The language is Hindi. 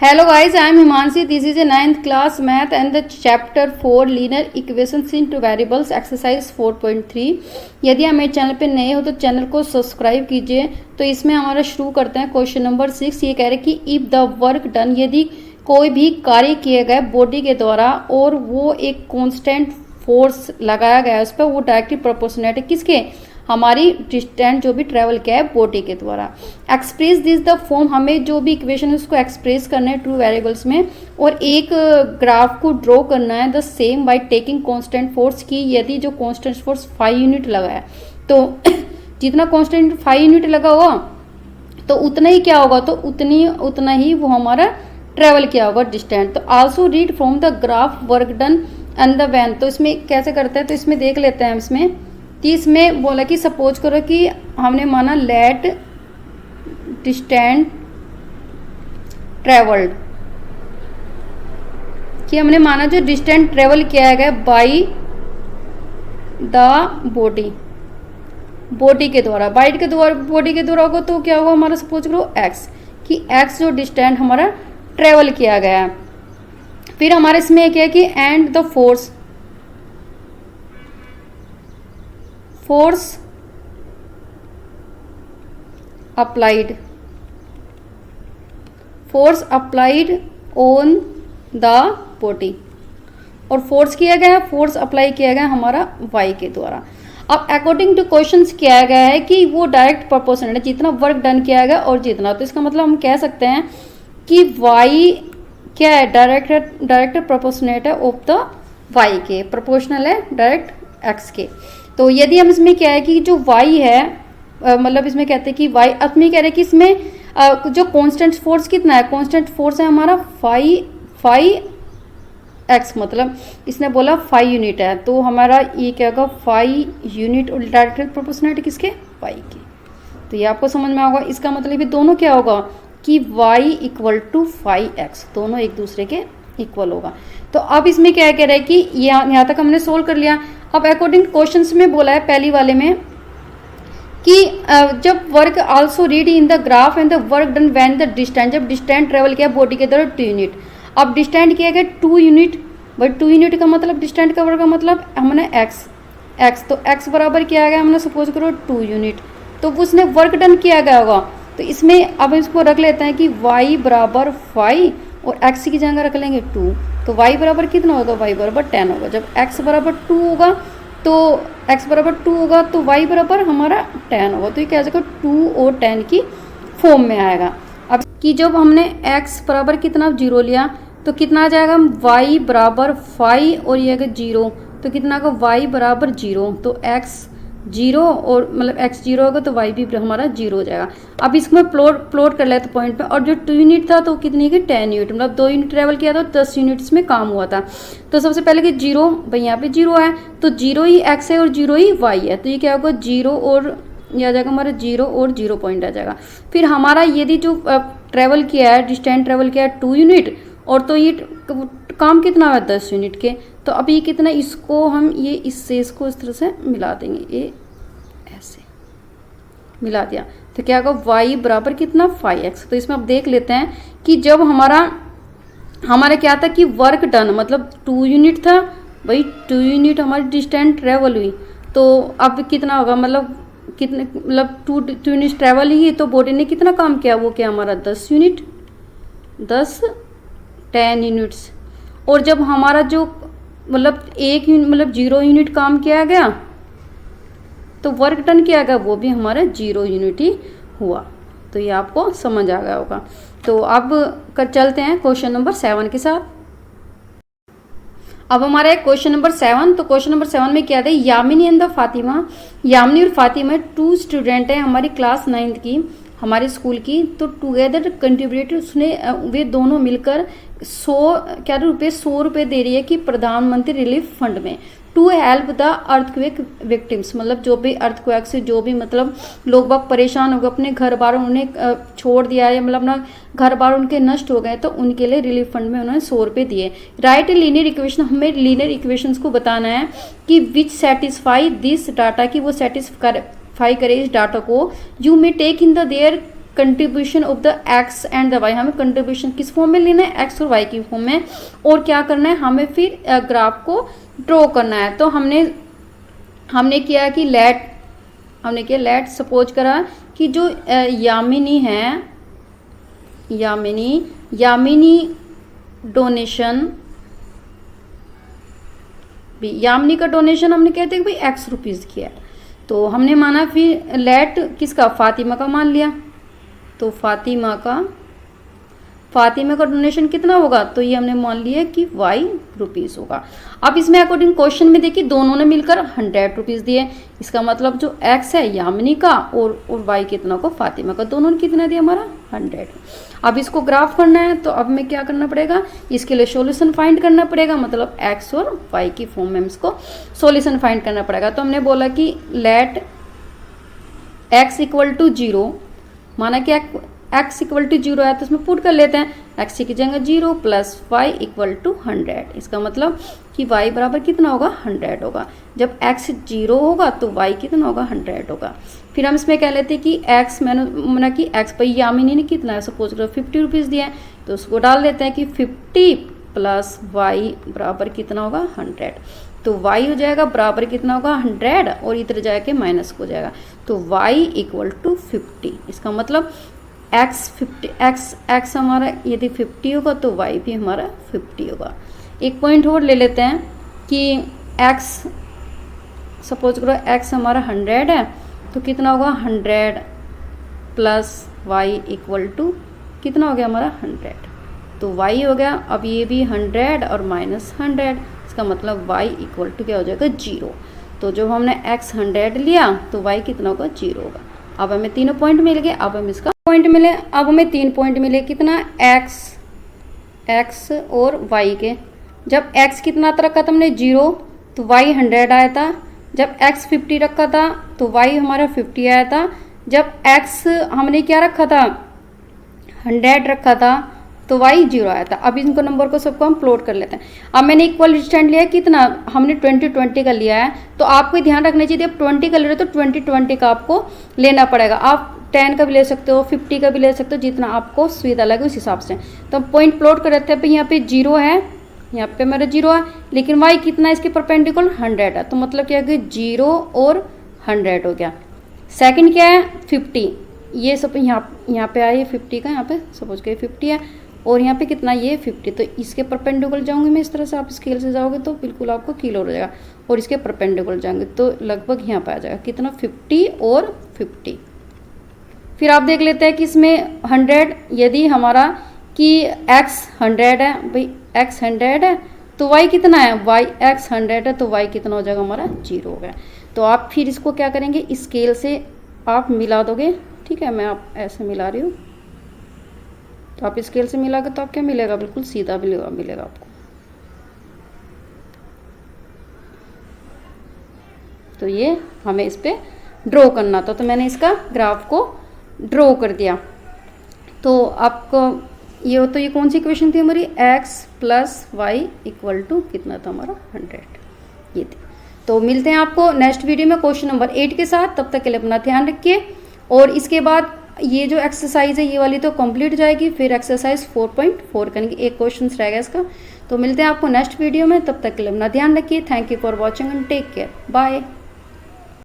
Hello guys, I am Himanshi. This is a 9th class math and the chapter 4 linear equations in two variables exercise 4.3. यदि आप मेरे चैनल पे नए हो तो चैनल को सब्सक्राइब कीजिए। तो इसमें हमारा शुरू करते हैं क्वेश्चन नंबर 6। ये कह रहे हैं कि इफ द वर्क डन, यदि कोई भी कार्य किए गए बॉडी के द्वारा और वो एक कांस्टेंट फोर्स लगाया गया है उस पर, वो डायरेक्टली प्रोपोर्शनेट है किसके, हमारी डिस्टेंस जो भी ट्रेवल किया है बॉडी के द्वारा। एक्सप्रेस दिस द फॉर्म, हमें जो भी इक्वेशन है उसको एक्सप्रेस करना है टू वेरिएबल्स में और एक ग्राफ को ड्रॉ करना है the same by taking constant force की। यदि जो कांस्टेंट फोर्स 5 यूनिट लगा है तो जितना कांस्टेंट 5 यूनिट लगा होगा तो उतना ही क्या होगा, तो उतना ही वो हमारा ट्रेवल किया होगा डिस्टेंस। तो also read from the graph work done and the van. तो इसमें कैसे करते हैं, तो इसमें देख लेते हैं। इसमें बोला कि सपोज करो कि हमने माना लेट डिस्टेंस ट्रेवल्ड, कि हमने माना जो डिस्टेंस ट्रेवल किया गया बाई द बॉडी के द्वारा, बॉडी के द्वारा होगा तो क्या होगा हमारा, सपोज करो एक्स, कि एक्स जो डिस्टेंस हमारा ट्रेवल किया गया है। फिर हमारे इसमें क्या है कि and the force applied on the body, और फोर्स किया गया है, फोर्स अप्लाई किया गया हमारा वाई के द्वारा। अब अकॉर्डिंग टू क्वेश्चंस किया गया है कि वो डायरेक्ट प्रोपोर्शनल है, जितना वर्क डन किया गया और जितना, तो इसका मतलब हम कह सकते हैं कि वाई क्या है, डायरेक्ट प्रोपोर्शनेट है ऑफ द वाई के, प्रोपोर्शनल है डायरेक्ट एक्स के। तो यदि हम इसमें क्या है कि जो y है, मतलब इसमें कहते हैं कि y, अब में कह रहे हैं कि इसमें जो कांस्टेंट फोर्स कितना है, कांस्टेंट फोर्स है हमारा 5x, मतलब इसने बोला 5 यूनिट है, तो हमारा ये क्या होगा 5 यूनिट और डायरेक्ट प्रोपोर्शनल किसके, y के। तो ये आपको समझ में होगा। इसका मतलब ये दोनों क्या होगा कि y इक्वल टू 5x, दोनों एक दूसरे के इक्वल होगा। तो अब इसमें क्या कह रहा है कि यहाँ तक हमने सोल्व कर लिया। अब अकॉर्डिंग क्वेश्चंस में बोला है पहली वाले में कि जब work also read in the graph and the work done when the distance, जब डिस्टेंस ट्रेवल किया बॉडी के द्वारा 2 यूनिट। अब डिस्टेंस किया गया 2 यूनिट, बट 2 यूनिट का मतलब डिस्टेंस का वर्क का मतलब हमने एक्स, तो एक्स बराबर किया गया हमने सपोज करो 2 यूनिट, तो उसने वर्क डन किया गया होगा। तो इसमें अब इसको रख लेते हैं कि y बराबर 5 और x की जगह रख लेंगे 2, तो y बराबर कितना होगा, y बराबर 10 होगा। जब x बराबर 2 होगा तो x बराबर 2 होगा तो y बराबर हमारा 10 होगा। तो ये क्या आ जाएगा 2 और 10 की फॉर्म में आएगा। अब कि जब हमने x बराबर कितना 0 लिया तो कितना आ जाएगा, y बराबर 5 और ये 0, तो कितना का y बराबर 0, तो x 0 और मतलब x 0 होगा तो y भी हमारा 0 हो जाएगा। अब इसको मैं प्लॉट कर लेते पॉइंट पे, और जो 2 यूनिट था तो कितनी की 10 यूनिट, मतलब 2 यूनिट ट्रेवल किया था 10 यूनिट्स में काम हुआ था। तो सबसे पहले कि 0, भाई यहाँ पे 0 है तो 0 ही x है और 0 ही y है, तो ये क्या होगा 0 और ये आ जाएगा हमारा 0 और 0 पॉइंट आ जाएगा। फिर हमारा यदि जो ट्रेवल किया है, डिस्टेंस ट्रेवल किया है 2 यूनिट, और तो ये काम कितना हुआ 10 यूनिट के, तो अब ये कितना, इसको हम ये इससे इसको इस तरह से मिला देंगे, ये ऐसे मिला दिया तो क्या होगा y बराबर कितना 5x। तो इसमें अब देख लेते हैं कि जब हमारा क्या था कि वर्क डन मतलब 2 यूनिट था, भाई 2 यूनिट हमारी डिस्टेंस ट्रेवल हुई, तो अब कितना होगा, मतलब कितने, मतलब 2 यूनिट ट्रेवल ही, तो बॉडी ने कितना काम किया, वो क्या हमारा 10 यूनिट, 10 यूनिट्स। और जब हमारा जो मतलब 0 यूनिट काम किया गया तो वर्क डन किया गया वो भी हमारा 0 यूनिट ही हुआ। तो ये आपको समझ आ गया होगा। तो अब चलते हैं क्वेश्चन नंबर 7 के साथ। अब हमारा क्वेश्चन नंबर 7, तो क्वेश्चन नंबर 7 में क्या था, यामिनी एंड फातिमा, यामिनी और फातिमा 2 स्टूडेंट हैं हमारी क्लास 9th की, हमारे स्कूल की। तो टुगेदर कंट्रीब्यूटेड, उसने वे दोनों मिलकर 100 रुपये दे रही है कि प्रधानमंत्री रिलीफ फंड में, to help the earthquake victims, मतलब जो भी अर्थक्वेक से जो भी मतलब लोग बाग परेशान हो गए, अपने घर बार उन्हें छोड़ दिया है, मतलब अपना घर बार उनके नष्ट हो गए, तो उनके लिए रिलीफ फंड में उन्होंने 100 रुपये दिए। राइट लीनियर इक्वेशन, हमें लीनियर इक्वेशंस को बताना है कि विच सेटिस्फाई दिस डाटा, की वो सेटिस्फाई करे इस डाटा को। You may take in the their contribution of the x and the y, हमें कंट्रीब्यूशन किस फॉर्म में लेना है, एक्स और वाई की फॉर्म में, और क्या करना है, हमें फिर ग्राफ को ड्रॉ करना है। तो हमने किया कि लेट सपोज करा कि जो यामिनी है, यामिनी डोनेशन, यामिनी का डोनेशन हमने कहते हैं कि भाई एक्स रुपीज़ किया है, तो हमने माना फिर लेट किसका, फातिमा का मान लिया, तो फातिमा का डोनेशन कितना होगा, तो ये हमने मान लिया कि वाई रुपीज़ होगा। अब इसमें अकॉर्डिंग क्वेश्चन में देखिए दोनों ने मिलकर 100 रुपीज़ दिए, इसका मतलब जो एक्स है यामिनी का और वाई कितना को, फातिमा का, दोनों ने कितना दिया, हमारा 100। अब इसको ग्राफ करना है, तो अब हमें क्या करना पड़ेगा, इसके लिए सॉल्यूशन फाइंड करना पड़ेगा, मतलब एक्स और वाई की फॉर्म में इसको सॉल्यूशन फाइंड करना पड़ेगा। तो हमने बोला कि लेट एक्स इक्वल टू 0, माना कि x इक्वल टू 0 है तो इसमें पुट कर लेते हैं, x की जगह 0 प्लस y इक्वल टू 100, इसका मतलब कि y बराबर कितना होगा, 100 होगा। जब x 0 होगा तो y कितना होगा, 100 होगा। फिर हम इसमें कह लेते हैं कि x मैंने कि x पर यामिनी ने कितना है, सपोज करो 50 रुपीज़ दिया है, तो उसको डाल देते हैं कि 50 प्लस y बराबर कितना होगा, 100। तो y हो जाएगा बराबर कितना होगा, 100, और इधर जाके माइनस हो जाएगा, तो y इक्वल टू 50। इसका मतलब x हमारा यदि 50 होगा तो y भी हमारा 50 होगा। एक पॉइंट और ले लेते हैं कि x सपोज करो x हमारा 100 है, तो कितना होगा, 100 प्लस y इक्वल टू कितना हो गया हमारा, 100, तो y हो गया। अब ये भी 100 और माइनस 100, इसका मतलब y इक्वल टू क्या हो जाएगा, 0। तो जब हमने x 100 लिया तो y कितना होगा, 0 होगा। अब हमें तीनों पॉइंट मिल गए, अब हम इसका पॉइंट मिले, अब हमें 3 पॉइंट मिले, कितना, x और y के। जब x कितना रखा था हमने 0, तो y 100 आया था। जब x 50 रखा था तो y हमारा 50 आया था। जब x हमने क्या रखा था, 100 रखा था, तो y 0 आया था। अब इनको नंबर को सबको हम प्लॉट कर लेते हैं। अब मैंने इक्वल डिस्टेंस लिया, कितना, हमने 20 का लिया है, तो आपको ध्यान रखना चाहिए, अब 20 का ले रहे हो तो 20 का आपको लेना पड़ेगा। आप 10 का भी ले सकते हो, 50 का भी ले सकते हो, जितना आपको सुविधा लगे उस हिसाब से। तो हम पॉइंट प्लॉट कर रहे थे, यहाँ पे 0 है, यहाँ पे मेरा 0 है, लेकिन y कितना है इसके परपेंडिकुलर, 100 है, तो मतलब क्या है कि 0 और 100 हो गया। सेकंड क्या है, 50, ये सब यहाँ पे आए 50 का, यहाँ पे सपोज के 50 है, और यहाँ पे कितना, ये 50, तो इसके परपेंडिकुलर जाऊंगी मैं इस तरह से, आप स्केल से जाओगे तो बिल्कुल आपको किलो हो जाएगा, और इसके परपेंडिकुलर जाएंगे तो लगभग यहाँ पे आ जाएगा कितना, 50 और 50। फिर आप देख लेते हैं कि इसमें 100, यदि हमारा कि x 100 है, भाई x 100 है तो y कितना है, y x 100 है तो y कितना हो जाएगा हमारा, 0 हो गया। तो आप फिर इसको क्या करेंगे, स्केल से आप मिला दोगे, ठीक है, मैं आप ऐसे मिला रही हूँ, तो आप स्केल से मिला के तो आप क्या मिलेगा, बिल्कुल सीधा मिलेगा आपको। तो ये हमें इस पे ड्रॉ करना था, तो मैंने इसका ग्राफ को ड्रॉ कर दिया। तो आपको ये कौन सी इक्वेशन थी हमारी, x plus y equal to कितना था हमारा, 100, ये थी। तो मिलते हैं आपको नेक्स्ट वीडियो में क्वेश्चन नंबर 8 के साथ, तब तक के लिए अपना ध्यान रखिए। और इसके बाद ये जो एक्सरसाइज है ये वाली तो कंप्लीट जाएगी, फिर एक्सरसाइज 4.4 करेंगे, एक क्वेश्चन रहेगा इसका। तो मिलते हैं आपको नेक्स्ट वीडियो में, तब तक के लिए अपना ध्यान रखिए। Thank you for watching and take care, bye.